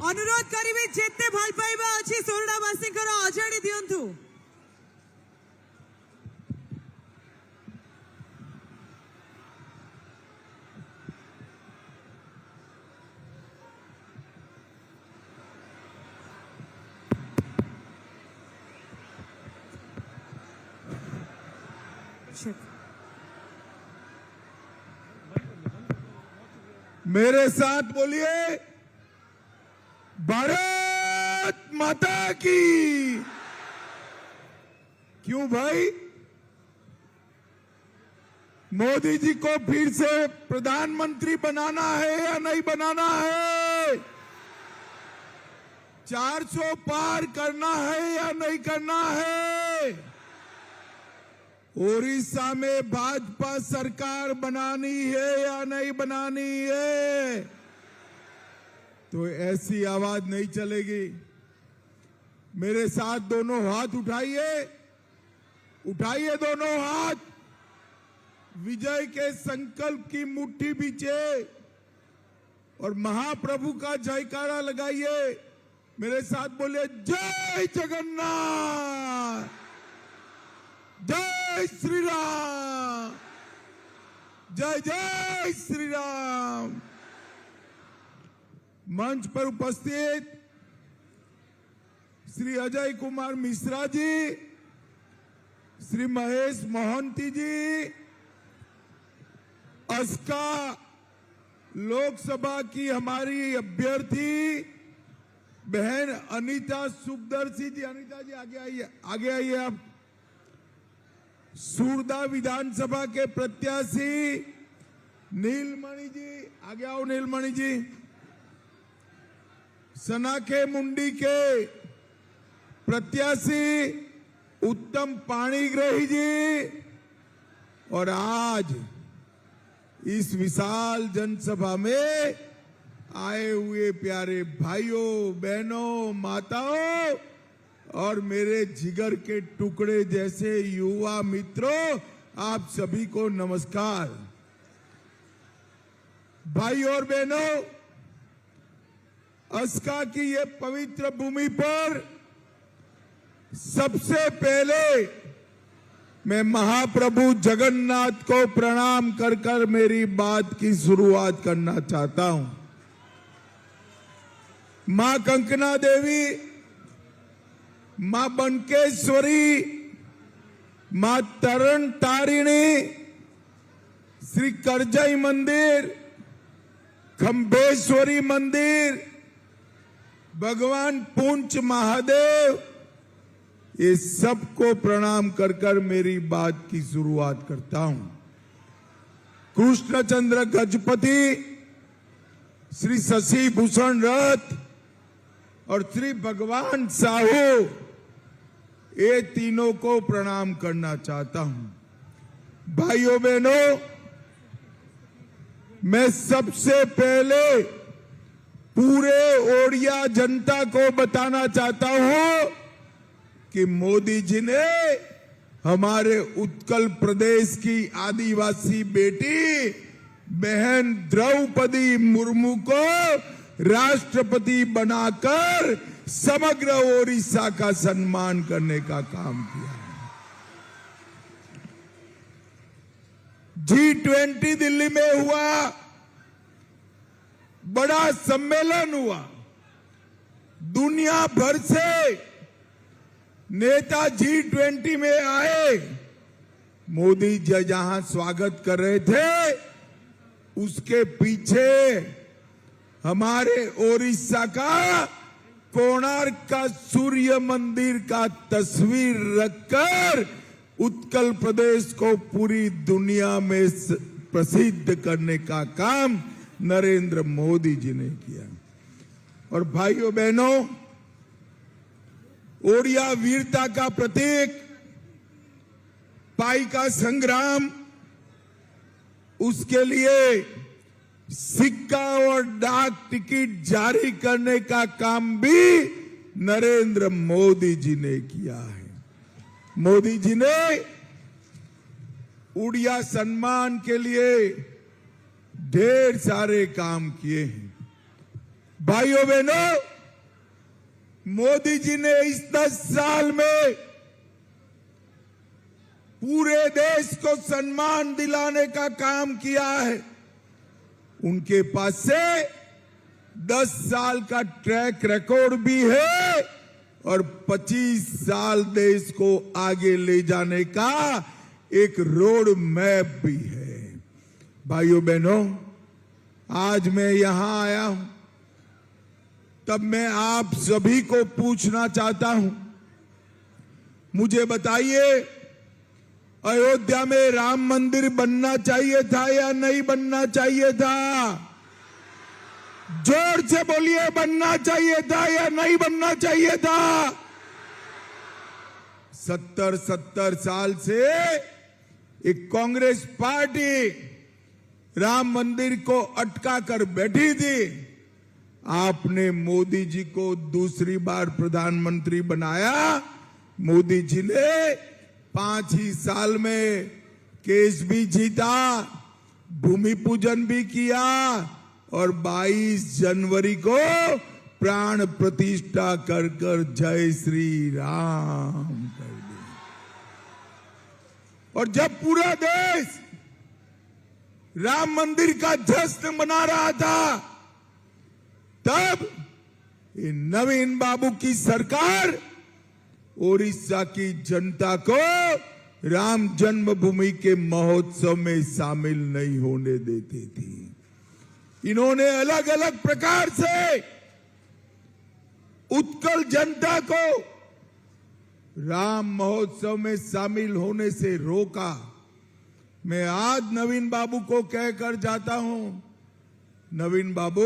अनुरोध करी जेते भल पाइबा अछि सोरडावासी अजाड़ी दियंतु। मेरे साथ बोलिए, भारत माता की। क्यों भाई? मोदी जी को फिर से प्रधानमंत्री बनाना है या नहीं बनाना है? 400 पार करना है या नहीं करना है? ओडिशा में भाजपा सरकार बनानी है या नहीं बनानी है? तो ऐसी आवाज नहीं चलेगी। मेरे साथ दोनों हाथ उठाइए, उठाइए दोनों हाथ, विजय के संकल्प की मुट्ठी बीचे और महाप्रभु का जयकारा लगाइए। मेरे साथ बोलिए, जय जगन्नाथ, जय श्री राम, जय जय श्री राम। मंच पर उपस्थित श्री अजय कुमार मिश्रा जी, श्री महेश मोहंती जी, अस्का लोकसभा की हमारी अभ्यर्थी बहन अनीता सुखदर्शी जी, अनीता जी आगे आइए, आगे आइए आप। सूरदा विधानसभा के प्रत्याशी नीलमणि जी, आगे आओ नीलमणि जी। सनाखे मुंडी के प्रत्याशी उत्तम पाणीग्रही जी, और आज इस विशाल जनसभा में आए हुए प्यारे भाइयों, बहनों, माताओं और मेरे जिगर के टुकड़े जैसे युवा मित्रों, आप सभी को नमस्कार। भाई और बहनों, अस्का की ये पवित्र भूमि पर सबसे पहले मैं महाप्रभु जगन्नाथ को प्रणाम कर कर मेरी बात की शुरुआत करना चाहता हूं। मां कंकना देवी, मां बनकेश्वरी, मां तरण तारिणी, श्री करजई मंदिर, खंबेश्वरी मंदिर, भगवान पूंछ महादेव, ये सबको प्रणाम कर कर मेरी बात की शुरुआत करता हूं। कृष्णचंद्र गजपति, श्री शशि भूषण रथ और श्री भगवान साहू, ये तीनों को प्रणाम करना चाहता हूं। भाइयों बहनों, मैं सबसे पहले पूरे ओडिया जनता को बताना चाहता हूं कि मोदी जी ने हमारे उत्कल प्रदेश की आदिवासी बेटी बहन द्रौपदी मुर्मू को राष्ट्रपति बनाकर समग्र ओडिशा का सम्मान करने का काम किया। G20 दिल्ली में हुआ, बड़ा सम्मेलन हुआ, दुनिया भर से नेता G20 में आए। मोदी जी जहां स्वागत कर रहे थे, उसके पीछे हमारे ओडिशा का कोणार्क का सूर्य मंदिर का तस्वीर रखकर उत्कल प्रदेश को पूरी दुनिया में प्रसिद्ध करने का काम नरेंद्र मोदी जी ने किया। और भाइयों बहनों, ओडिया वीरता का प्रतीक पाइका संग्राम, उसके लिए सिक्का और डाक टिकट जारी करने का काम भी नरेंद्र मोदी जी ने किया है। मोदी जी ने उड़िया सम्मान के लिए ढेर सारे काम किए हैं। भाइयों बहनों, मोदी जी ने इस 10 साल में पूरे देश को सम्मान दिलाने का काम किया है। उनके पास से 10 साल का ट्रैक रिकॉर्ड भी है और 25 साल देश को आगे ले जाने का एक रोड मैप भी है। भाइयों बहनों, आज मैं यहां आया हूं तब मैं आप सभी को पूछना चाहता हूं, मुझे बताइए अयोध्या में राम मंदिर बनना चाहिए था या नहीं बनना चाहिए था? जोर से बोलिए, बनना चाहिए था या नहीं बनना चाहिए था? 70 साल से एक कांग्रेस पार्टी राम मंदिर को अटका कर बैठी थी। आपने मोदी जी को दूसरी बार प्रधानमंत्री बनाया। मोदी जी ने 5 ही साल में केस भी जीता, भूमि पूजन भी किया और 22 जनवरी को प्राण प्रतिष्ठा कर कर जय श्री राम कर दिया। और जब पूरा देश राम मंदिर का जश्न मना रहा था, तब ये नवीन बाबू की सरकार ओडिशा की जनता को राम जन्मभूमि के महोत्सव में शामिल नहीं होने देती थी। इन्होंने अलग अलग प्रकार से उत्कल जनता को राम महोत्सव में शामिल होने से रोका। मैं आज नवीन बाबू को कहकर जाता हूं, नवीन बाबू,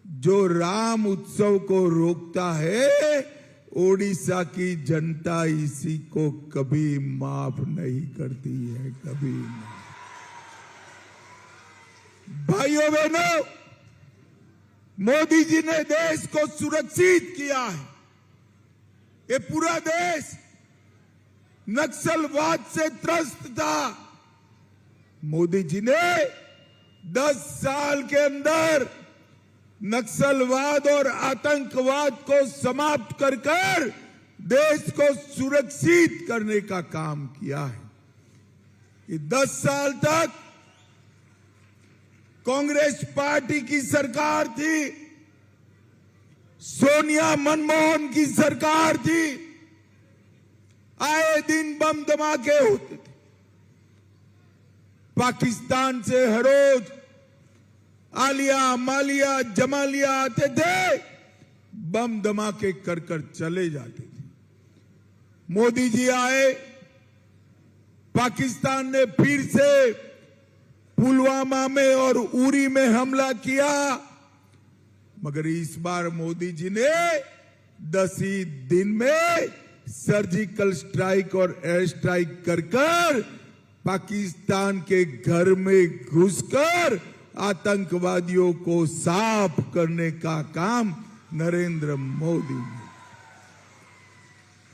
जो राम उत्सव को रोकता है, ओडिशा की जनता इसी को कभी माफ नहीं करती है, कभी नहीं। भाइयों बहनों, मोदी जी ने देश को सुरक्षित किया है। ये पूरा देश नक्सलवाद से त्रस्त था। मोदी जी ने 10 साल के अंदर नक्सलवाद और आतंकवाद को समाप्त कर कर देश को सुरक्षित करने का काम किया है। ये 10 साल तक कांग्रेस पार्टी की सरकार थी, सोनिया मनमोहन की सरकार थी। आए दिन बम धमाके होते थे। पाकिस्तान से हर रोज आलिया, मालिया, जमालिया आते थे, बम धमाके कर कर चले जाते थे। मोदी जी आए, पाकिस्तान ने फिर से पुलवामा में और उरी में हमला किया, मगर इस बार मोदी जी ने 10 ही दिन में सर्जिकल स्ट्राइक और एयर स्ट्राइक कर कर पाकिस्तान के घर में घुसकर आतंकवादियों को साफ करने का काम नरेंद्र मोदी ने।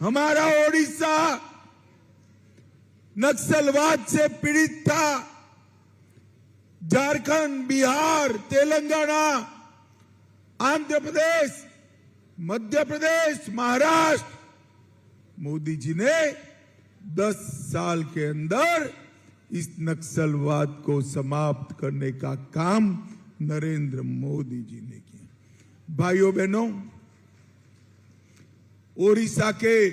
हमारा ओडिशा नक्सलवाद से पीड़ित था। झारखंड, बिहार, तेलंगाना, आंध्र प्रदेश, मध्य प्रदेश, महाराष्ट्र, मोदी जी ने 10 साल के अंदर इस नक्सलवाद को समाप्त करने का काम नरेंद्र मोदी जी ने किया। भाइयों बहनों, ओडिशा के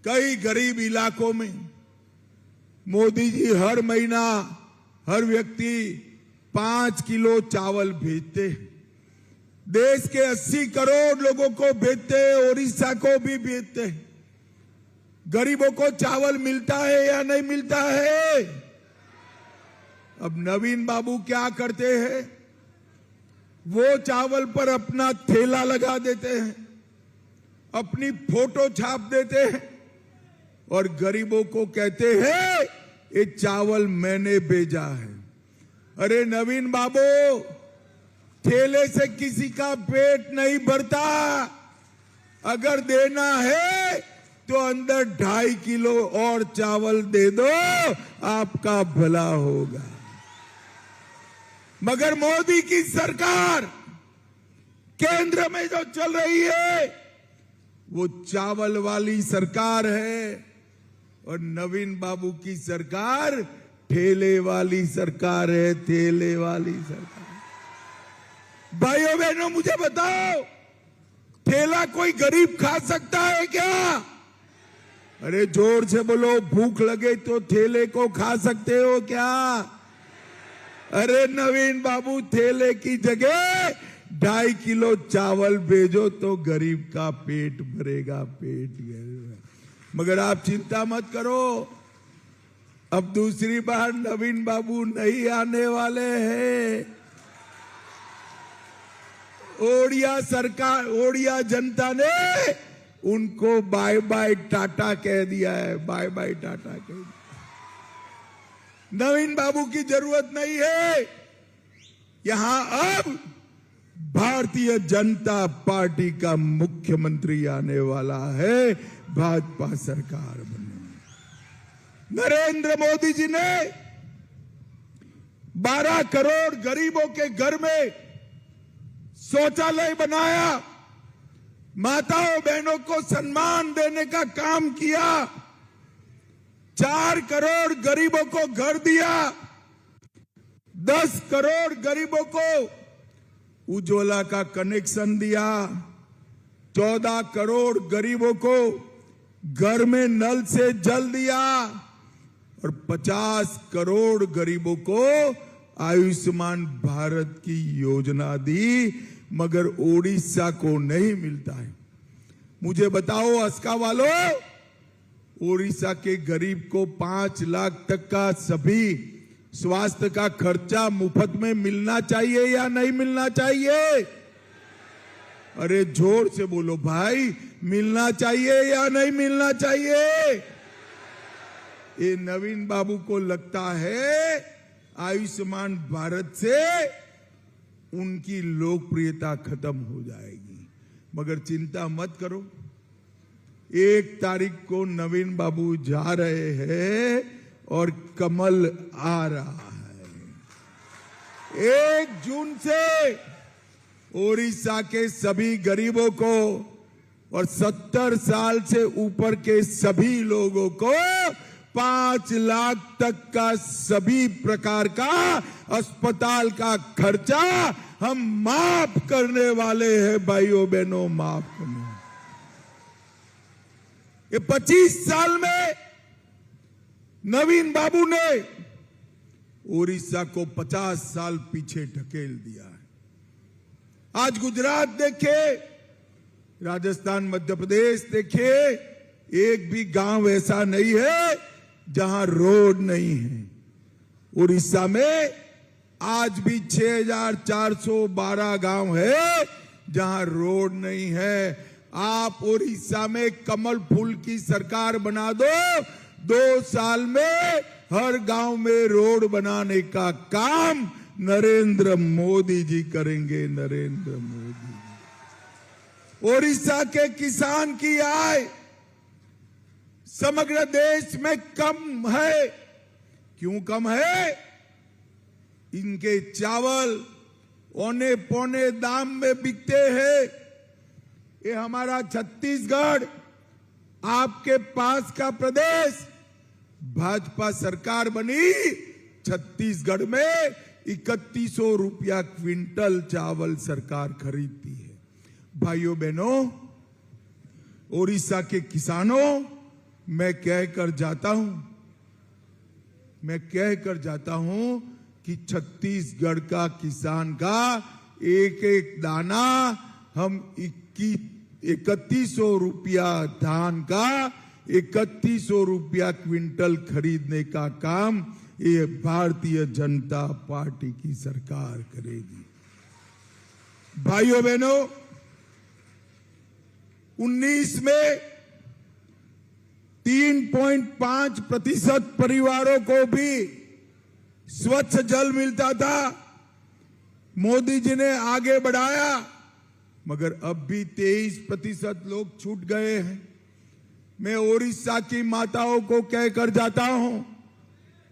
कई गरीब इलाकों में मोदी जी हर महीना हर व्यक्ति 5 किलो चावल भेजते हैं। देश के 80 करोड़ लोगों को भेजते हैं, ओडिशा को भी भेजते हैं। गरीबों को चावल मिलता है या नहीं मिलता है? अब नवीन बाबू क्या करते हैं? वो चावल पर अपना ठेला लगा देते हैं, अपनी फोटो छाप देते हैं और गरीबों को कहते हैं ये चावल मैंने भेजा है। अरे नवीन बाबू, ठेले से किसी का पेट नहीं भरता। अगर देना है तो अंदर 2.5 किलो और चावल दे दो, आपका भला होगा। मगर मोदी की सरकार केंद्र में जो चल रही है वो चावल वाली सरकार है और नवीन बाबू की सरकार ठेले वाली सरकार है, ठेले वाली सरकार। भाइयों बहनों, मुझे बताओ, ठेला कोई गरीब खा सकता है क्या? अरे जोर से बोलो, भूख लगे तो ठेले को खा सकते हो क्या? अरे नवीन बाबू, ठेले की जगह 2.5 किलो चावल भेजो तो गरीब का पेट भरेगा, पेट भरेगा। मगर आप चिंता मत करो, अब दूसरी बार नवीन बाबू नहीं आने वाले हैं। ओडिया सरकार, ओडिया जनता ने उनको बाय बाय टाटा कह दिया है, बाय बाय टाटा कह दिया। नवीन बाबू की जरूरत नहीं है। यहां अब भारतीय जनता पार्टी का मुख्यमंत्री आने वाला है, भाजपा सरकार बनने। नरेंद्र मोदी जी ने 12 करोड़ गरीबों के घर में शौचालय बनाया, माताओं बहनों को सम्मान देने का काम किया, 4 करोड़ गरीबों को घर दिया, 10 करोड़ गरीबों को उज्ज्वला का कनेक्शन दिया, 14 करोड़ गरीबों को घर में नल से जल दिया और 50 करोड़ गरीबों को आयुष्मान भारत की योजना दी, मगर ओडिशा को नहीं मिलता है। मुझे बताओ अस्का वालों, ओडिशा के गरीब को 5 लाख तक का सभी स्वास्थ्य का खर्चा मुफ्त में मिलना चाहिए या नहीं मिलना चाहिए? अरे जोर से बोलो भाई, मिलना चाहिए या नहीं मिलना चाहिए? ये नवीन बाबू को लगता है आयुष्मान भारत से उनकी लोकप्रियता खत्म हो जाएगी, मगर चिंता मत करो, 1 तारीख को नवीन बाबू जा रहे हैं और कमल आ रहा है। 1 जून से ओडिशा के सभी गरीबों को और 70 साल से ऊपर के सभी लोगों को 5 लाख तक का सभी प्रकार का अस्पताल का खर्चा हम माफ करने वाले हैं। भाइयों बहनों, माफ करने। ये 25 साल में नवीन बाबू ने ओडिशा को 50 साल पीछे ढकेल दिया है। आज गुजरात देखे, राजस्थान, मध्य प्रदेश देखे, एक भी गांव ऐसा नहीं है जहां रोड नहीं है। उड़ीसा में आज भी 6,412 गांव है जहां रोड नहीं है। आप उड़ीसा में कमल फूल की सरकार बना दो, 2 साल में हर गांव में रोड बनाने का काम नरेंद्र मोदी जी करेंगे। नरेंद्र मोदी। उड़ीसा के किसान की आय समग्र देश में कम है। क्यों कम है? इनके चावल औने पौने दाम में बिकते हैं। ये हमारा छत्तीसगढ़, आपके पास का प्रदेश, भाजपा सरकार बनी, छत्तीसगढ़ में 3100 रुपया क्विंटल चावल सरकार खरीदती है। भाइयों बहनों, ओडिशा के किसानों, मैं कहकर जाता हूं कि छत्तीसगढ़ का किसान का एक एक दाना हम 3100 रुपया धान का 3100 रुपया क्विंटल खरीदने का काम ये भारतीय जनता पार्टी की सरकार करेगी। भाइयों बहनों, 19 में 3.5% परिवारों को भी स्वच्छ जल मिलता था। मोदी जी ने आगे बढ़ाया, मगर अब भी 23% लोग छूट गए हैं। मैं ओडिशा की माताओं को कहकर जाता हूं,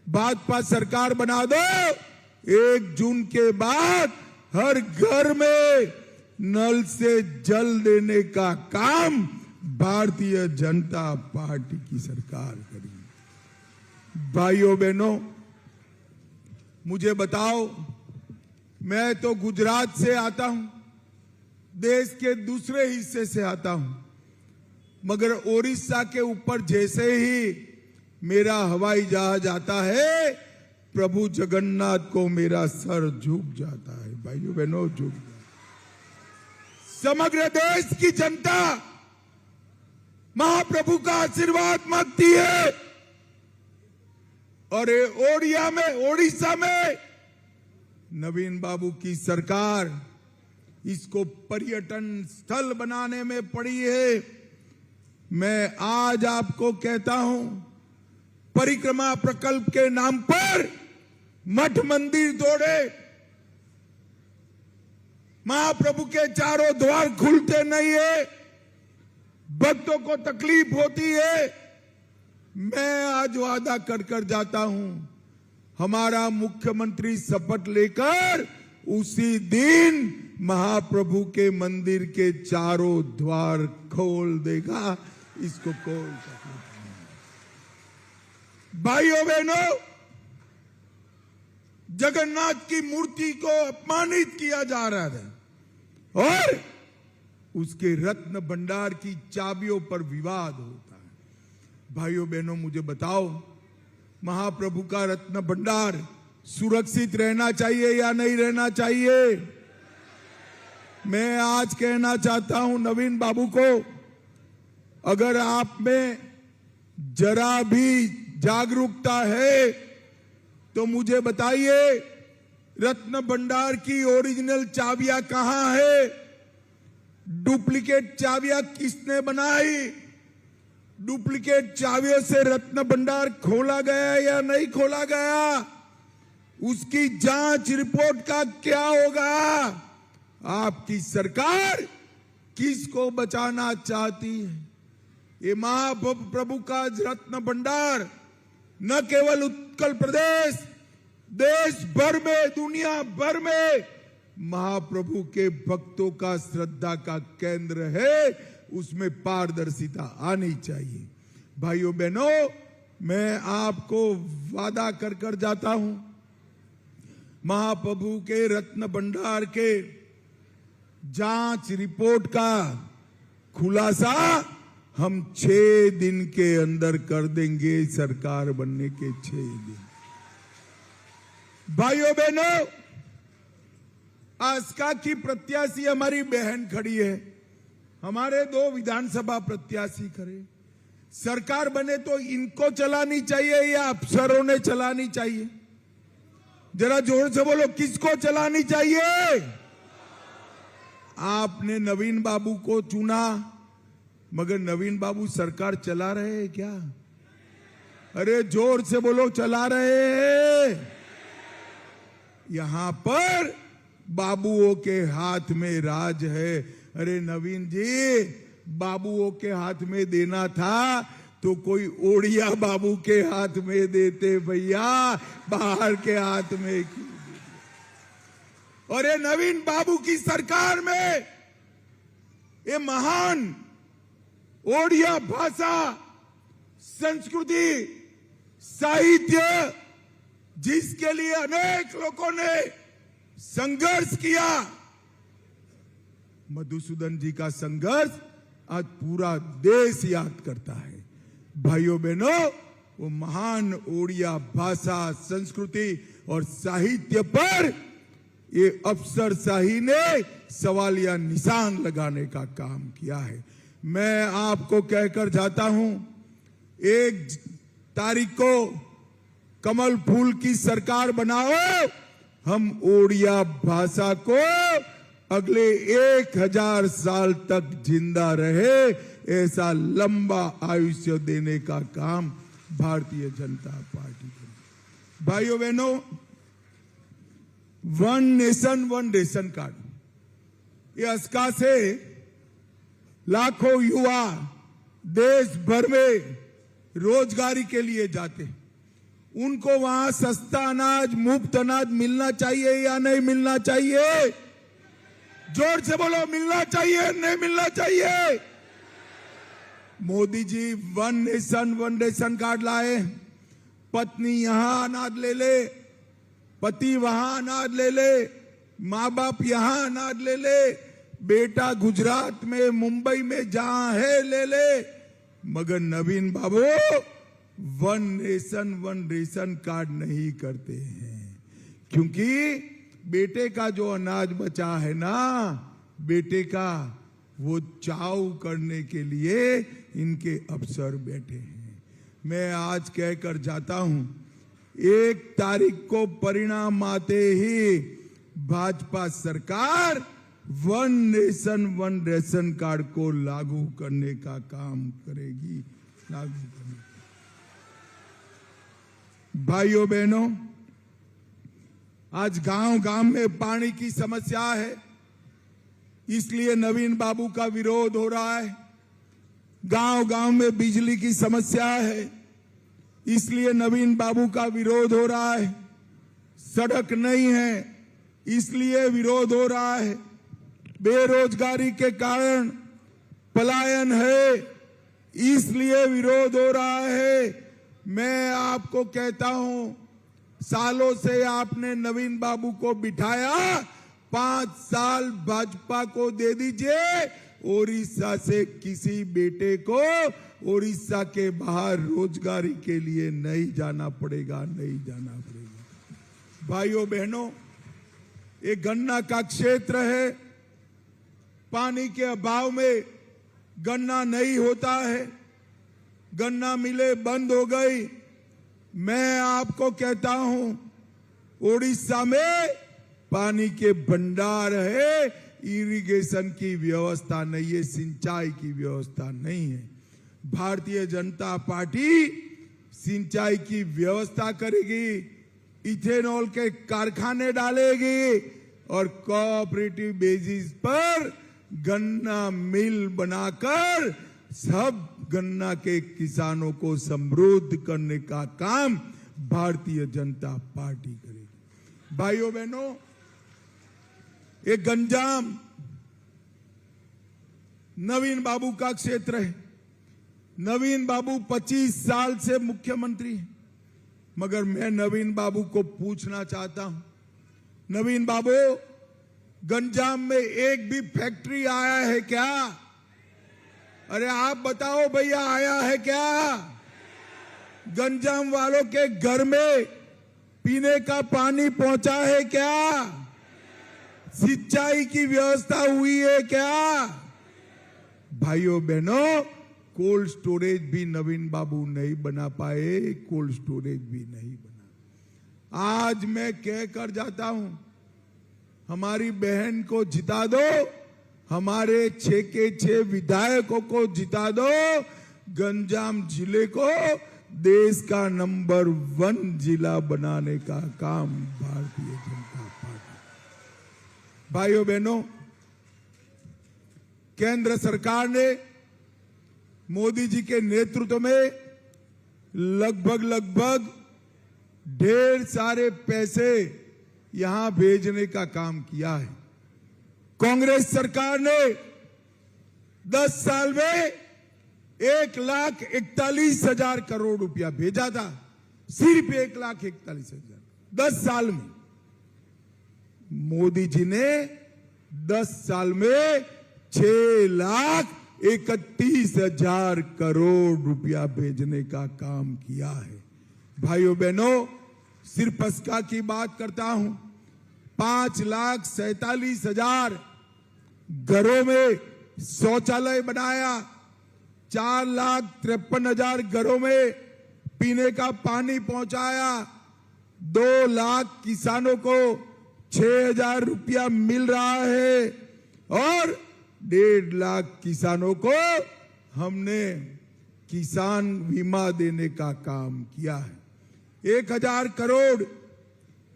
भाजपा सरकार बना दो, 1 जून के बाद हर घर में नल से जल देने का काम भारतीय जनता पार्टी की सरकार करेगी। भाइयों बहनों, मुझे बताओ, मैं तो गुजरात से आता हूं, देश के दूसरे हिस्से से आता हूं, मगर ओडिशा के ऊपर जैसे ही मेरा हवाई जहाज आता है, प्रभु जगन्नाथ को मेरा सर झुक जाता है। भाइयों बहनों, झुक जाता है। समग्र देश की जनता महाप्रभु का आशीर्वाद मांगती है और ओडिशा में नवीन बाबू की सरकार इसको पर्यटन स्थल बनाने में पड़ी है। मैं आज आपको कहता हूं, परिक्रमा प्रकल्प के नाम पर मठ मंदिर तोड़े, महाप्रभु के चारों द्वार खुलते नहीं है, भक्तों को तकलीफ होती है। मैं आज वादा कर जाता हूं, हमारा मुख्यमंत्री शपथ लेकर उसी दिन महाप्रभु के मंदिर के चारों द्वार खोल देगा। इसको कोई तकलीफ नहीं। भाइयों बहनों, जगन्नाथ की मूर्ति को अपमानित किया जा रहा था और उसके रत्न भंडार की चाबियों पर विवाद होता है। भाइयों बहनों, मुझे बताओ, महाप्रभु का रत्न भंडार सुरक्षित रहना चाहिए या नहीं रहना चाहिए? मैं आज कहना चाहता हूं नवीन बाबू को, अगर आप में जरा भी जागरूकता है तो मुझे बताइए, रत्न भंडार की ओरिजिनल चाबियां कहां है? डुप्लीकेट चाबियां किसने बनाई? डुप्लीकेट चाबियों से रत्न भंडार खोला गया या नहीं खोला गया? उसकी जांच रिपोर्ट का क्या होगा? आपकी सरकार किसको बचाना चाहती है? ये महाप्रभु का रत्न भंडार न केवल उत्कल प्रदेश, देश भर में, दुनिया भर में महाप्रभु के भक्तों का श्रद्धा का केंद्र है। उसमें पारदर्शिता आनी चाहिए। भाइयों बहनों, मैं आपको वादा कर जाता हूं, महाप्रभु के रत्न भंडार के जांच रिपोर्ट का खुलासा हम 6 दिन के अंदर कर देंगे, सरकार बनने के 6 दिन। भाइयों बहनों, आस्का की प्रत्याशी हमारी बहन खड़ी है, हमारे 2 विधानसभा प्रत्याशी खड़े। सरकार बने तो इनको चलानी चाहिए या अफसरों ने चलानी चाहिए? जरा जोर से बोलो, किसको चलानी चाहिए? आपने नवीन बाबू को चुना, मगर नवीन बाबू सरकार चला रहे हैं क्या? अरे जोर से बोलो, चला रहे हैं? यहां पर बाबुओं के हाथ में राज है। अरे नवीन जी, बाबुओं के हाथ में देना था तो कोई ओडिया बाबू के हाथ में देते भैया, बाहर के हाथ में क्यों? और ये नवीन बाबू की सरकार में ये महान ओडिया भाषा, संस्कृति, साहित्य, जिसके लिए अनेक लोगों ने संघर्ष किया, मधुसूदन जी का संघर्ष आज पूरा देश याद करता है। भाइयों बहनों, वो महान ओडिया भाषा, संस्कृति और साहित्य पर ये अफसरशाही ने सवालिया निशान लगाने का काम किया है। मैं आपको कहकर जाता हूं, 1 तारीख को कमल फूल की सरकार बनाओ, हम ओडिया भाषा को अगले 1000 साल तक जिंदा रहे, ऐसा लंबा आयुष्य देने का काम भारतीय जनता पार्टी करेगी। भाइयों बहनों, 1 नेशन 1 रेशन कार्ड, ये आस्का से लाखों युवा देश भर में रोजगारी के लिए जाते, उनको वहां सस्ता अनाज, मुफ्त अनाज मिलना चाहिए या नहीं मिलना चाहिए? जोर से बोलो, मिलना चाहिए नहीं मिलना चाहिए? Modi ji one nation card लाए। पत्नी यहां अनाज ले ले, पति वहां अनाज ले ले, माँ बाप यहां अनाज ले ले, बेटा गुजरात में मुंबई में जहां है ले ले, मगर नवीन बाबू वन नेशन कार्ड नहीं करते हैं। क्योंकि बेटे का जो अनाज बचा है ना, बेटे का, वो चाव करने के लिए इनके अफसर बैठे हैं। मैं आज कहकर जाता हूं, 1 तारीख को परिणाम आते ही भाजपा सरकार वन नेशन रेशन कार्ड को लागू करने का काम करेगी। लागू करने, भाइयों बहनों, आज गांव गांव में पानी की समस्या है, इसलिए नवीन बाबू का विरोध हो रहा है। गांव गांव में बिजली की समस्या है, इसलिए नवीन बाबू का विरोध हो रहा है। सड़क नहीं है, इसलिए विरोध हो रहा है। बेरोजगारी के कारण पलायन है, इसलिए विरोध हो रहा है। मैं आपको कहता हूं, सालों से आपने नवीन बाबू को बिठाया, 5 साल भाजपा को दे दीजिए। ओडिशा से किसी बेटे को ओडिशा के बाहर रोजगारी के लिए नहीं जाना पड़ेगा, नहीं जाना पड़ेगा। भाइयों बहनों, ये गन्ना का क्षेत्र है, पानी के अभाव में गन्ना नहीं होता है, गन्ना मिलें बंद हो गई। मैं आपको कहता हूं, ओडिशा में पानी के भंडार है, इरिगेशन की व्यवस्था नहीं है, सिंचाई की व्यवस्था नहीं है। भारतीय जनता पार्टी सिंचाई की व्यवस्था करेगी, इथेनॉल के कारखाने डालेगी और कोऑपरेटिव बेसिस पर गन्ना मिल बनाकर सब गन्ना के किसानों को समृद्ध करने का काम भारतीय जनता पार्टी करेगी। भाइयों बहनों, ये गंजाम नवीन बाबू का क्षेत्र है। नवीन बाबू 25 साल से मुख्यमंत्री है, मगर मैं नवीन बाबू को पूछना चाहता हूं, नवीन बाबू, गंजाम में एक भी फैक्ट्री आया है क्या? अरे आप बताओ भैया, आया है क्या? गंजाम वालों के घर में पीने का पानी पहुंचा है क्या? सिंचाई की व्यवस्था हुई है क्या? भाइयों बहनों, कोल्ड स्टोरेज भी नवीन बाबू नहीं बना पाए, कोल्ड स्टोरेज भी नहीं बना। आज मैं कहकर जाता हूं, हमारी बहन को जिता दो, हमारे 6 के 6 विधायकों को जिता दो, गंजाम जिले को देश का नंबर 1 जिला बनाने का काम भारतीय जनता पार्टी। भाइयों बहनों, केंद्र सरकार ने मोदी जी के नेतृत्व में लगभग ढेर सारे पैसे यहां भेजने का काम किया है। कांग्रेस सरकार ने 10 साल में 1,41,000 करोड़ रुपया भेजा था, सिर्फ 1,41,000 10 साल में। मोदी जी ने 10 साल में 6,31,000 करोड़ रुपया भेजने का काम किया है। भाइयों बहनों, सिर्फ पसका की बात करता हूं, 5,47,000 घरों में शौचालय बनाया, 4,53,000 घरों में पीने का पानी पहुंचाया, 2 लाख किसानों को 6,000 रुपया मिल रहा है और 1.5 लाख किसानों को हमने किसान बीमा देने का काम किया है। 1,000 करोड़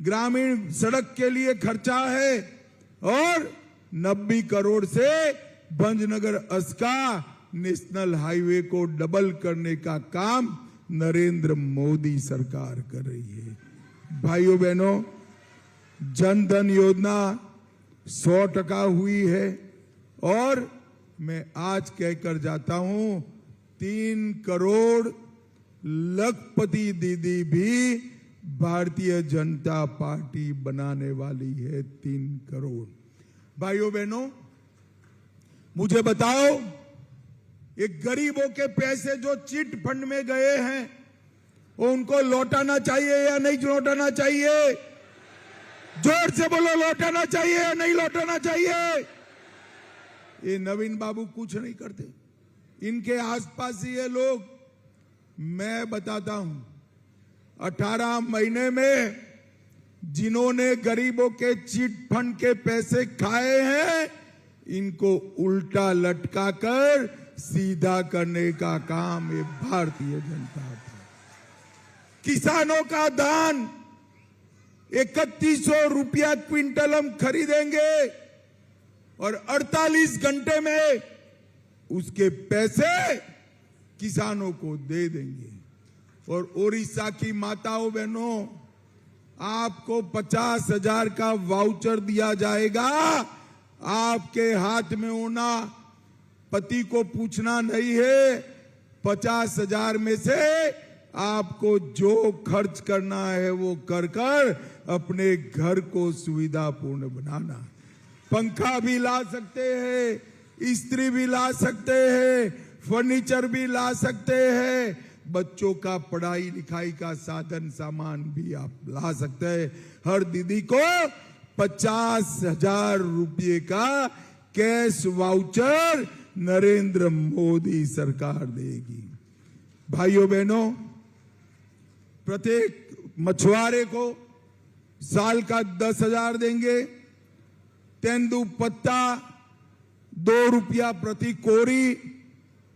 ग्रामीण सड़क के लिए खर्चा है और 90 करोड़ से भंजनगर अस्का नेशनल हाईवे को डबल करने का काम नरेंद्र मोदी सरकार कर रही है। भाइयों बहनों, जन धन योजना 100% हुई है। और मैं आज कहकर जाता हूं 3 करोड़ लखपति दीदी भी भारतीय जनता पार्टी बनाने वाली है। 3 करोड़। भाइयों बहनों, मुझे बताओ, ये गरीबों के पैसे जो चिट फंड में गए हैं वो उनको लौटाना चाहिए या नहीं लौटाना चाहिए? जोर से बोलो, लौटाना चाहिए या नहीं लौटाना चाहिए? ये नवीन बाबू कुछ नहीं करते, इनके आसपास ही ये लोग। मैं बताता हूं, 18 महीने में जिन्होंने गरीबों के चिट फंड के पैसे खाए हैं, इनको उल्टा लटका कर सीधा करने का काम ये भारतीय जनता पार्टी। किसानों का धान 3100 रुपया क्विंटल हम खरीदेंगे और 48 घंटे में उसके पैसे किसानों को दे देंगे। और ओडिशा की माताओं बहनों, आपको 50,000 का वाउचर दिया जाएगा। आपके हाथ में होना, पति को पूछना नहीं है। 50,000 में से आपको जो खर्च करना है वो कर कर अपने घर को सुविधापूर्ण बनाना। पंखा भी ला सकते हैं, इस्त्री भी ला सकते हैं, फर्नीचर भी ला सकते हैं, बच्चों का पढ़ाई लिखाई का साधन सामान भी आप ला सकते हैं। हर दीदी को 50,000 रुपये का कैश वाउचर नरेंद्र मोदी सरकार देगी। भाइयों बहनों, प्रत्येक मछुआरे को साल का 10,000 देंगे। तेंदुपत्ता 2 रुपया प्रति कोरी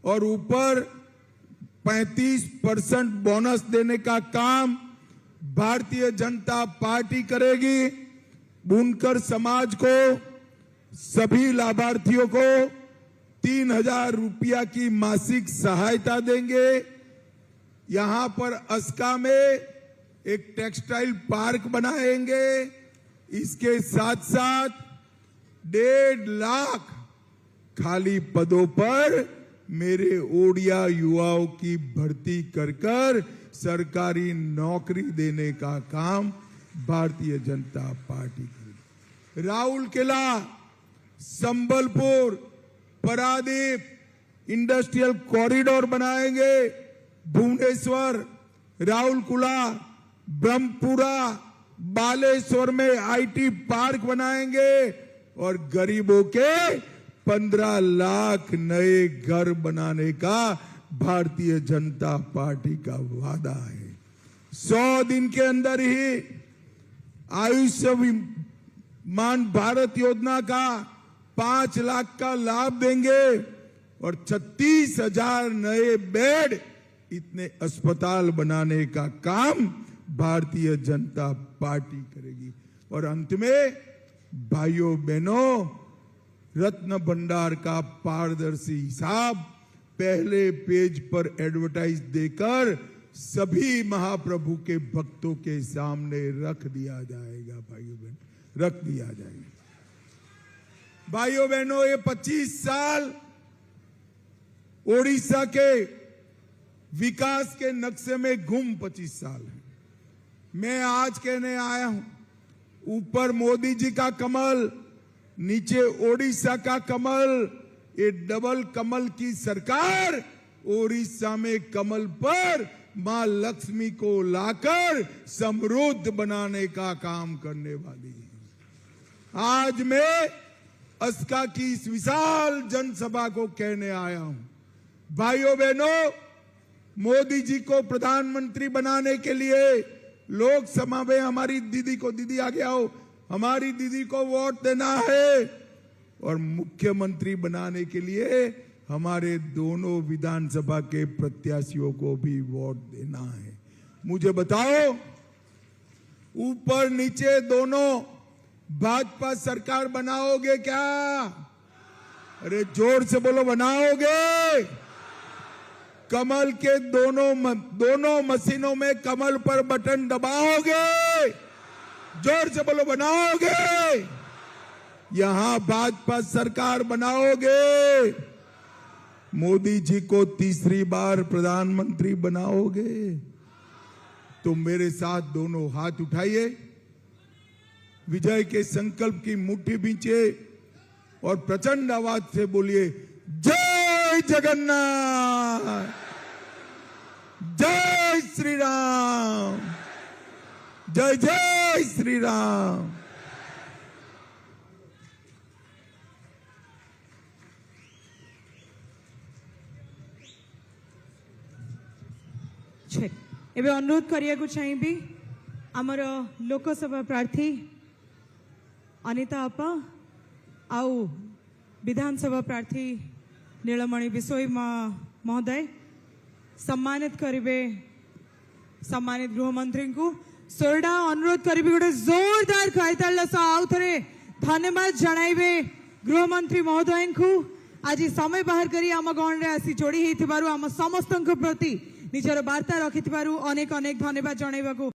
और ऊपर 35% बोनस देने का काम भारतीय जनता पार्टी करेगी। बुनकर समाज को, सभी लाभार्थियों को 3,000 रुपया की मासिक सहायता देंगे। यहां पर अस्का में एक टेक्सटाइल पार्क बनाएंगे। इसके साथ साथ 1.5 लाख खाली पदों पर मेरे ओडिया युवाओं की भर्ती कर सरकारी नौकरी देने का काम भारतीय जनता पार्टी की। राउल किला, संबलपुर, परादीप इंडस्ट्रियल कॉरिडोर बनाएंगे। भुवनेश्वर, राउरकेला, ब्रह्मपुरा, बालेश्वर में आईटी पार्क बनाएंगे और गरीबों के 15 लाख नए घर बनाने का भारतीय जनता पार्टी का वादा है। 100 दिन के अंदर ही आयुष्मान भारत योजना का 5 लाख का लाभ देंगे और 36,000 नए बेड, इतने अस्पताल बनाने का काम भारतीय जनता पार्टी करेगी। और अंत में भाइयों बहनों, रत्न भंडार का पारदर्शी हिसाब पहले पेज पर एडवर्टाइज देकर सभी महाप्रभु के भक्तों के सामने रख दिया जाएगा। भाइयों बहन, रख दिया जाएगा। भाइयों बहनों, ये 25 साल ओडिशा के विकास के नक्शे में गुम 25 साल है। मैं आज कहने आया हूं, ऊपर मोदी जी का कमल, नीचे ओडिशा का कमल, ये डबल कमल की सरकार ओडिशा में कमल पर मां लक्ष्मी को लाकर समृद्ध बनाने का काम करने वाली है। आज मैं अस्का की इस विशाल जनसभा को कहने आया हूं, भाइयों बहनों, मोदी जी को प्रधानमंत्री बनाने के लिए लोकसभा में हमारी दीदी को, दीदी आगे आओ, हमारी दीदी को वोट देना है और मुख्यमंत्री बनाने के लिए हमारे दोनों विधानसभा के प्रत्याशियों को भी वोट देना है। मुझे बताओ, ऊपर नीचे दोनों भाजपा सरकार बनाओगे क्या? अरे जोर से बोलो, बनाओगे? कमल के दोनों मशीनों में कमल पर बटन दबाओगे? जोर से बोलो, बनाओगे? यहां भाजपा सरकार बनाओगे, मोदी जी को तीसरी बार प्रधानमंत्री बनाओगे, तो मेरे साथ दोनों हाथ उठाइए, विजय के संकल्प की मुट्ठी बींचे और प्रचंड आवाज से बोलिए, जय जगन्नाथ, जय श्री राम, जय जय श्री राम। एबे अनुरोध करिया को चाहिए आमर लोकसभा प्रार्थी अनिता अपा आउ विधानसभा प्रार्थी नीलमणि बिशोई महोदय सम्मानित करिवे सम्मानित गृहमंत्री को सोरडा अनुरोध करिवे गोटे जोरदार कईताल आउ थे धन्यवाद जणाइबे गृहमंत्री महोदय को आज समय बाहर करी आम गण आसी जोड़ी होइथिबारु आम समस्त प्रति निजर वार्ता रखिथिबारु अनेक अनेक धन्यवाद जणाइबाकू